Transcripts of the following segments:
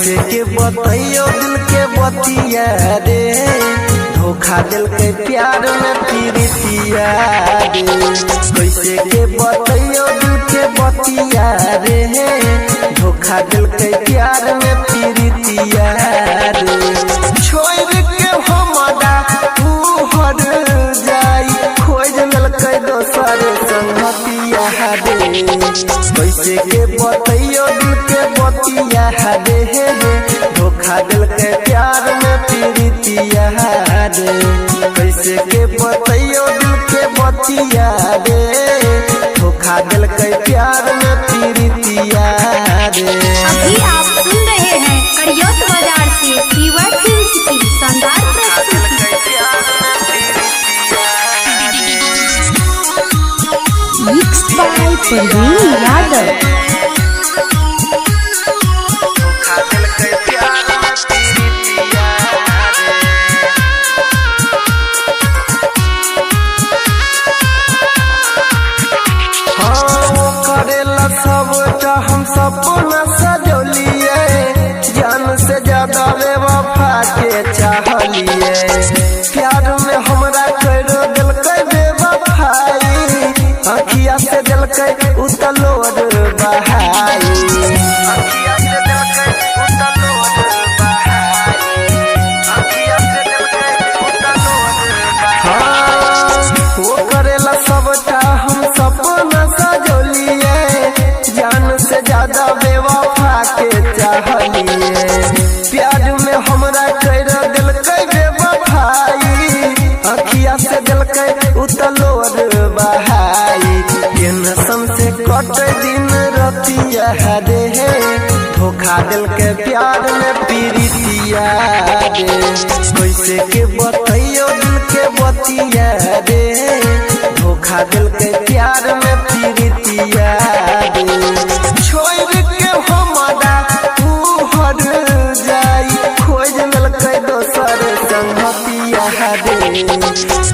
कैसे के बतैयो दिल के बतिया रे, धोखा दिल के प्यार में प्रीतिया रे। कैसे के बतैयो दिल के बतिया रे, धोखा दिल के प्यार में प्रीतिया रे। छोड़ के हमरा तू हर जाई, खोज ललकै दोसर संगतिया रे। कैसे के बतैयो दिल के बतिया रे, धोखा दिल के प्यार में प्रीतिया रे। कैसे के बतैयो दिल के बतिया रे, धोखा दिल के प्यार में प्रीतिया रे। अभी आप सुन रहे हैं करियोत बाजार से फीवर फिल्म्स की शानदार प्रस्तुति। Mixed by Parveen Yadav. हम सपना सजोलिए, जान से ज्यादा बेवफा के चाहलिए। प्यार में हमरा कर दिलकै बेवफाई, अखिया से दिलकै उतलोर बहाई। अखिया से दिलकै उतलोर बहाई, अखिया से दिलकै उतलोर बहाई। वो करेला सबटा हम सपना सजोलिए, जान से ज्यादा बेवफा के चाहलिए। प्यार में हमरा कर दिलकै बेवफाई, अखिया से दिलकै उतलोर बहाई। टेंशन से कट दिन रतिया रे, धोखा दिल के प्यार में प्रीतिया रे। कैसे के बतैयो दिल के बतिया रे, धोखा दिल के प्यार में प्रीतिया रे। छोड़ के हमरा तू हर जाई, खोज ललकै दोसर संगतिया रे।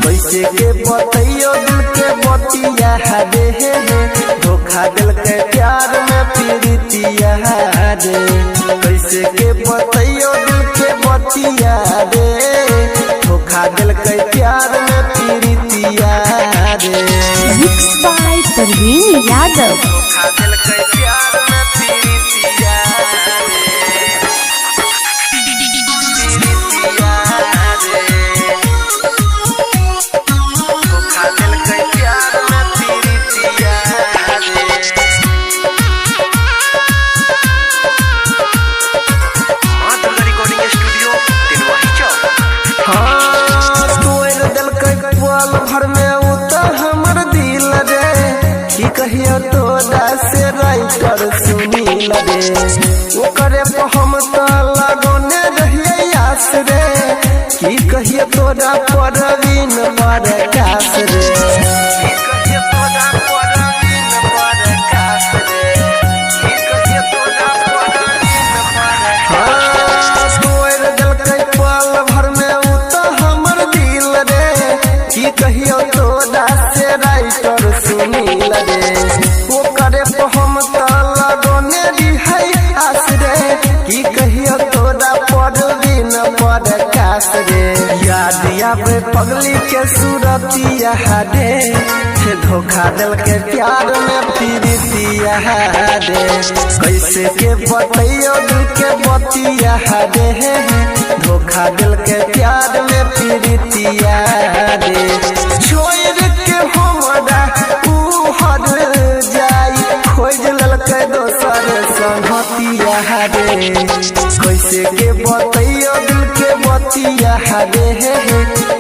कैसे के बतैयो दिल के बतिया रे, धोखा दिल के प्यार में प्रीतिया रे। कैसे के बतैयो दिल के बतिया रे, धोखा दिल के प्यार में प्रीतिया रे। Mixed by Parveen Yadav. धोखा दिल के प्यार में प्रीतिया रे, प्रीतिया रे। धोखा दिल के प्यार में प्रीतिया रे। माधुरी रिकॉर्डिंग स्टूडियो दिलवाही चौक। हाँ तोड़ दिलकै पल भर में उतर हमर दिल रे, की कहियो तोरा से राइटर सुनील रे। ओकरे पर हम तो लगौने रहिए आस रे, की कहियो तोरा परवीन प्रकाश रे। की कहियो तोरा परवीन प्रकाश रे, की कहियो तोरा परवीन प्रकाश। हाँ तोड़ दिलकै पल भर में उतर हमर दिल रे, की कहियो तोरा से राइटर सुनील रे। ओकरे पर हम तो लगौने रहिए आस रे, की कहियो तोरा परवीन प्रकाश रे। याद आवे पगली के सूरतिया रे, धोखा दिल के प्यार में प्रीतिया रे। कैसे के बतैयो दिल के बतिया रे, धोखा दिल के प्यार में प्रीतिया रे। छोड़ के हमरा तू हर जाई, खोज ललकै दोसर संगतिया रे। कैसे के बतैयो दिल के बतिया रे,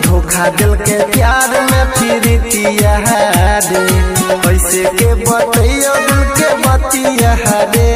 धोखा दिल के प्यार में प्रीतिया रे। कैसे के बतैयो दिल के बतिया रे,